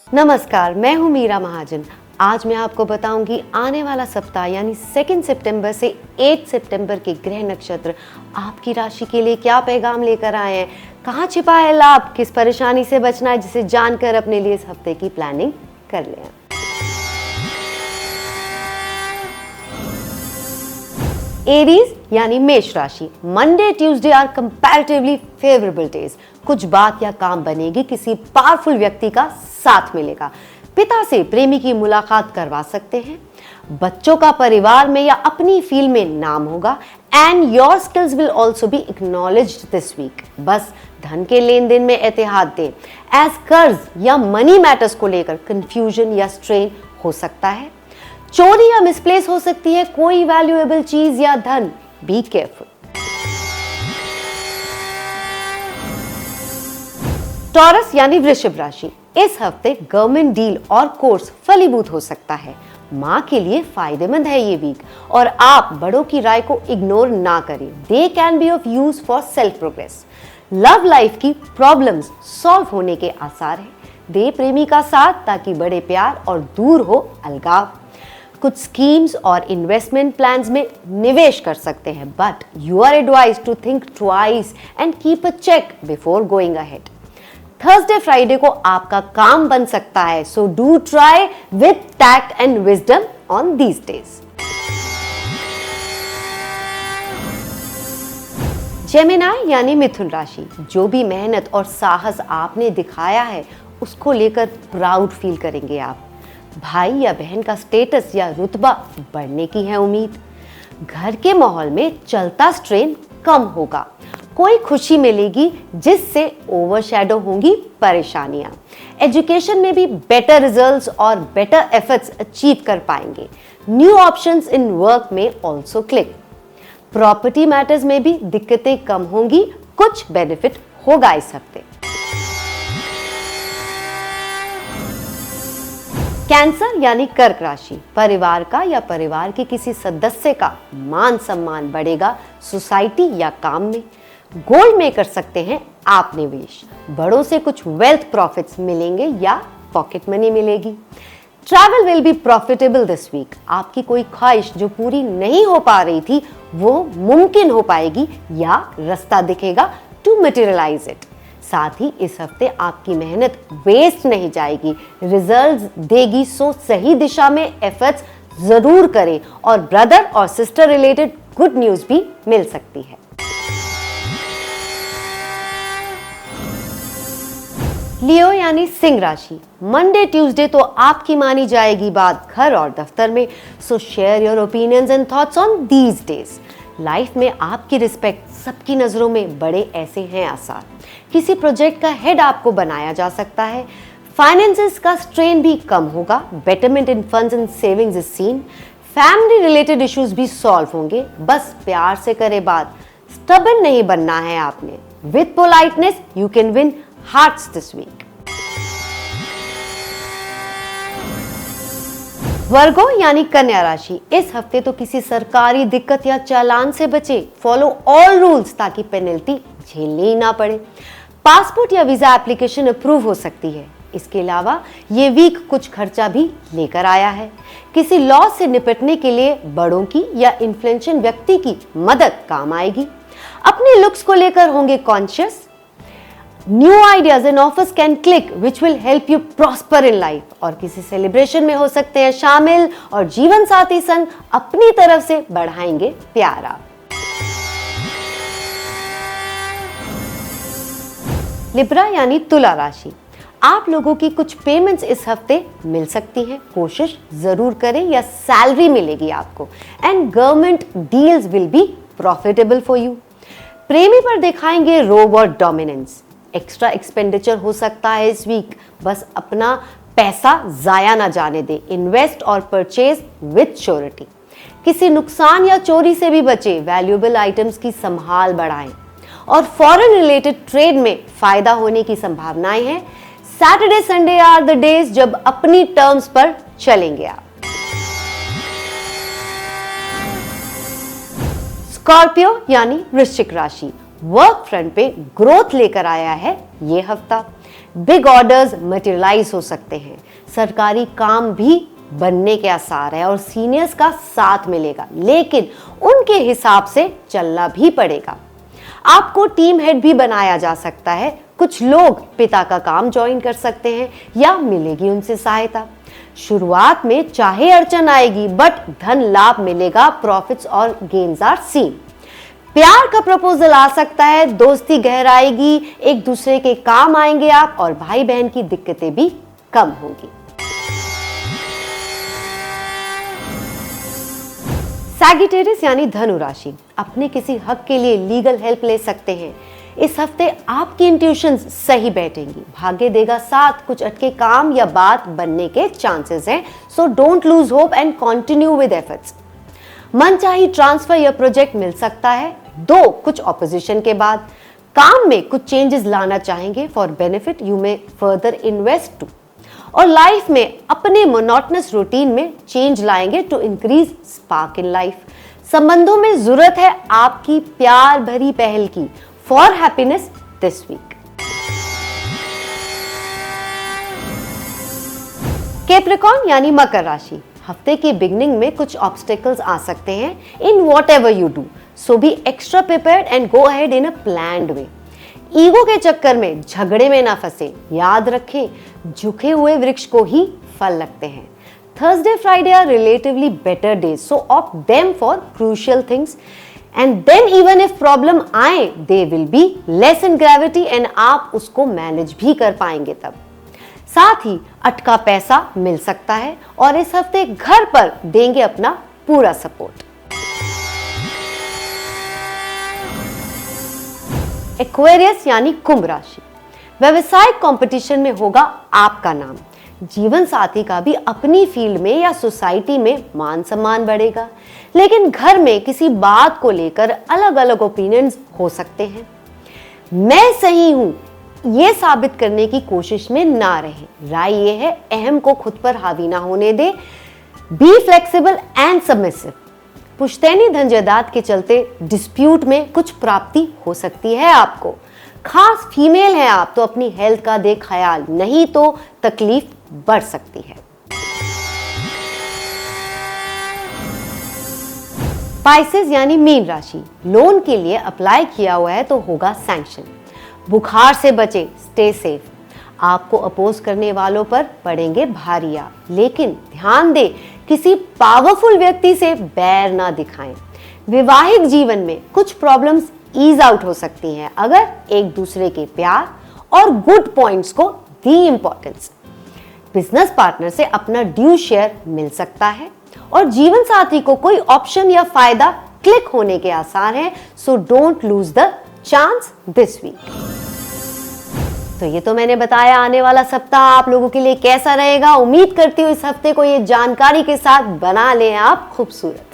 नमस्कार, मैं हूं मीरा महाजन। आज मैं आपको बताऊंगी आने वाला सप्ताह यानी 2 सितंबर से 8 सितंबर के ग्रह नक्षत्र आपकी राशि के लिए क्या पैगाम लेकर आए हैं, कहाँ छिपा है लाभ, किस परेशानी से बचना है, जिसे जानकर अपने लिए इस हफ्ते की प्लानिंग कर लें। एरीज यानी मेष राशि, Monday Tuesday are comparatively favourable days. कुछ बात या काम बनेगी, किसी पावरफुल व्यक्ति का साथ मिलेगा, पिता से प्रेमी की मुलाकात करवा सकते हैं, बच्चों का परिवार में या अपनी फील्ड में नाम होगा and your skills will also be acknowledged this week. बस धन के लेन देन में एहतियात दें, एज कर्ज या मनी मैटर्स को लेकर कंफ्यूजन या स्ट्रेन हो सकता है। चोरी या मिसप्लेस हो सकती है कोई वैल्यूएबल चीज या धन, बी केयरफुल। टॉरस यानी वृषभ राशि, इस हफ्ते गवर्नमेंट डील और कोर्स फलीभूत हो सकता है। मां के लिए फायदेमंद है ये वीक और आप बड़ों की राय को इग्नोर ना करें, they can be of use for self progress. Love life की प्रॉब्लम्स सॉल्व होने के आसार है, दे प्रेमी का साथ ताकि बड़े प्यार और दूर हो अलगाव। कुछ स्कीम्स और इन्वेस्टमेंट प्लान्स में निवेश कर सकते हैं, but you are advised to think twice and keep a check before going ahead. Thursday Friday को आपका काम बन सकता है, so do try with tact and wisdom on these days. Gemini यानी मिथुन राशि, जो भी मेहनत और साहस आपने दिखाया है उसको लेकर प्राउड फील करेंगे आप। भाई या बहन का स्टेटस या रुतबा बढ़ने की है उम्मीद। घर के माहौल में चलता स्ट्रेन कम होगा, कोई खुशी मिलेगी जिससे ओवरशैडो होंगी परेशानियां। एजुकेशन में भी बेटर रिजल्ट्स और बेटर एफर्ट्स अचीव कर पाएंगे। न्यू ऑप्शंस इन वर्क में ऑल्सो क्लिक। प्रॉपर्टी मैटर्स में भी दिक्कतें कम होंगी, कुछ बेनिफिट होगा इस हफ्ते। कैंसर यानी कर्क राशि, परिवार का या परिवार के किसी सदस्य का मान सम्मान बढ़ेगा सोसाइटी या काम में। गोल्ड में कर सकते हैं आप निवेश, बड़ों से कुछ वेल्थ प्रॉफिट्स मिलेंगे या पॉकेट मनी मिलेगी। Travel will be profitable this week, आपकी कोई ख्वाहिश जो पूरी नहीं हो पा रही थी वो मुमकिन हो पाएगी या रास्ता दिखेगा टू मटेरियलाइज इट। साथ ही इस हफ्ते आपकी मेहनत वेस्ट नहीं जाएगी, रिजल्ट्स देगी, सो सही दिशा में एफर्ट्स जरूर करें और ब्रदर और सिस्टर रिलेटेड गुड न्यूज भी मिल सकती है। लियो यानी सिंह राशि, मंडे ट्यूसडे तो आपकी मानी जाएगी बात घर और दफ्तर में, सो share your opinions and thoughts on these days. Life में आपकी रिस्पेक्ट सबकी नजरों में बड़े ऐसे हैं आसार। किसी प्रोजेक्ट का हेड आपको बनाया जा सकता है। फाइनेंसेस का स्ट्रेन भी कम होगा, betterment in funds and savings is seen. Family related issues भी सॉल्व होंगे, बस प्यार से करे बात, स्टबर्न नहीं बनना है आपने। With politeness you can win hearts this week. Virgo यानी कन्या राशि, इस हफ्ते तो किसी सरकारी दिक्कत या चालान से बचे। फॉलो ऑल रूल्स ताकि पेनल्टी झेलनी ही ना पड़े। पासपोर्ट या वीजा एप्लीकेशन अप्रूव हो सकती है। इसके अलावा ये वीक कुछ खर्चा भी लेकर आया है। किसी लॉस से निपटने के लिए बड़ों की या इन्फ्लुएंशियल व्यक्ति की मदद काम आएगी। अपने लुक्स को लेकर होंगे conscious. New ideas and offers can click which will help you prosper in life. और किसी सेलिब्रेशन में हो सकते हैं शामिल और जीवन साथी संग अपनी तरफ से बढ़ाएंगे प्यार आप। लिब्रा यानी तुला राशि, आप लोगों की कुछ पेमेंट्स इस हफ्ते मिल सकती हैं, कोशिश जरूर करें या सैलरी मिलेगी आपको। And government deals will be profitable for you. प्रेमी पर दिखाएंगे रोब और डोमिनेंस। एक्स्ट्रा एक्सपेंडिचर हो सकता है इस वीक, बस अपना पैसा जाया ना जाने दे। इन्वेस्ट और परचेज विद श्योरिटी। किसी नुकसान या चोरी से भी बचे, वैल्यूएबल आइटम्स की संभाल बढ़ाएं और फॉरेन रिलेटेड ट्रेड में फायदा होने की संभावनाएं हैं। Saturday Sunday are the days जब अपनी टर्म्स पर चलेंगे आप। स्कॉर्पियो यानी वृश्चिक राशि, वर्क फ्रंट पे ग्रोथ लेकर आया है ये हफ्ता। बिग ऑर्डर्स मटेरियलाइज हो सकते हैं, सरकारी काम भी बनने के आसार है और सीनियर्स का साथ मिलेगा, लेकिन उनके हिसाब से चलना भी पड़ेगा। आपको टीम हेड भी बनाया जा सकता है, कुछ लोग पिता का काम ज्वाइन कर सकते हैं या मिलेगी उनसे सहायता। शुरुआत में चाहे अड़चन आएगी बट धन लाभ मिलेगा, प्रॉफिट्स और गेन्स आर सीन। प्यार का प्रपोजल आ सकता है, दोस्ती गहराएगी, एक दूसरे के काम आएंगे आप, और भाई बहन की दिक्कतें भी कम होंगी। सैजिटेरियस यानी धनु राशि, अपने किसी हक के लिए लीगल हेल्प ले सकते हैं। इस हफ्ते आपकी इंट्यूशंस सही बैठेंगी, भाग्य देगा साथ, कुछ अटके काम या बात बनने के चांसेस हैं, so don't lose hope and continue with efforts. मनचाही ट्रांसफर या प्रोजेक्ट मिल सकता है, दो कुछ ऑपोजिशन के बाद। काम में कुछ चेंजेस लाना चाहेंगे, for benefit you may further invest too. और लाइफ में अपने मोनोटनस रूटीन में चेंज लाएंगे to increase spark in life. संबंधों में जरूरत है आपकी प्यार भरी पहल की, for happiness this week. Capricorn यानी मकर राशि, हफ्ते की बिगनिंग में कुछ ऑब्स्टेकल्स आ सकते हैं in whatever you do, so be extra prepared and go ahead in a planned way. Ego के चक्कर में झगड़े में ना फंसे, याद रखें झुके हुए वृक्ष को ही फल लगते हैं। Thursday Friday are relatively better days, so opt them for crucial things and then even if problem आए they will be less in gravity and आप उसको मैनेज भी कर पाएंगे तब। साथ ही अटका पैसा मिल सकता है और इस हफ्ते घर पर देंगे अपना पूरा सपोर्ट। एक्वेरियस यानी कुंभ राशि, व्यवसायिक कंपटीशन में होगा आपका नाम, जीवन साथी का भी अपनी फील्ड में या सोसाइटी में मान सम्मान बढ़ेगा, लेकिन घर में किसी बात को लेकर अलग अलग ओपिनियंस हो सकते हैं। मैं सही हूं ये साबित करने की कोशिश में ना रहे। राय ये है अहम को खुद पर हावी ना होने दे, बी फ्लेक्सिबल एंड सबमिसिव। पुश्तैनी धन जायदाद के चलते डिस्प्यूट में कुछ प्राप्ति हो सकती है आपको। खास फीमेल है आप तो अपनी हेल्थ का दे ख्याल, नहीं तो तकलीफ बढ़ सकती है। पाइसेस यानी मीन राशि, लोन के लिए अप्लाई किया हुआ है तो होगा सैंक्शन। बुखार से बचे, स्टे सेफ। आपको अपोज करने वालों पर पड़ेंगे भारिया, लेकिन ध्यान दें किसी पावरफुल व्यक्ति से बैर ना दिखाएं। विवाहिक जीवन में कुछ प्रॉब्लम्स ईज आउट हो सकती हैं अगर एक दूसरे के प्यार और गुड पॉइंट्स को दी इंपॉर्टेंस। बिजनेस पार्टनर से अपना ड्यू शेयर मिल सकता है और जीवन साथी को कोई ऑप्शन या फायदा क्लिक होने के आसार हैं, so don't lose the chance this week. तो ये तो मैंने बताया, आने वाला सप्ताह आप लोगों के लिए कैसा रहेगा। उम्मीद करती हूँ इस हफ्ते को ये जानकारी के साथ बना लें आप खूबसूरत।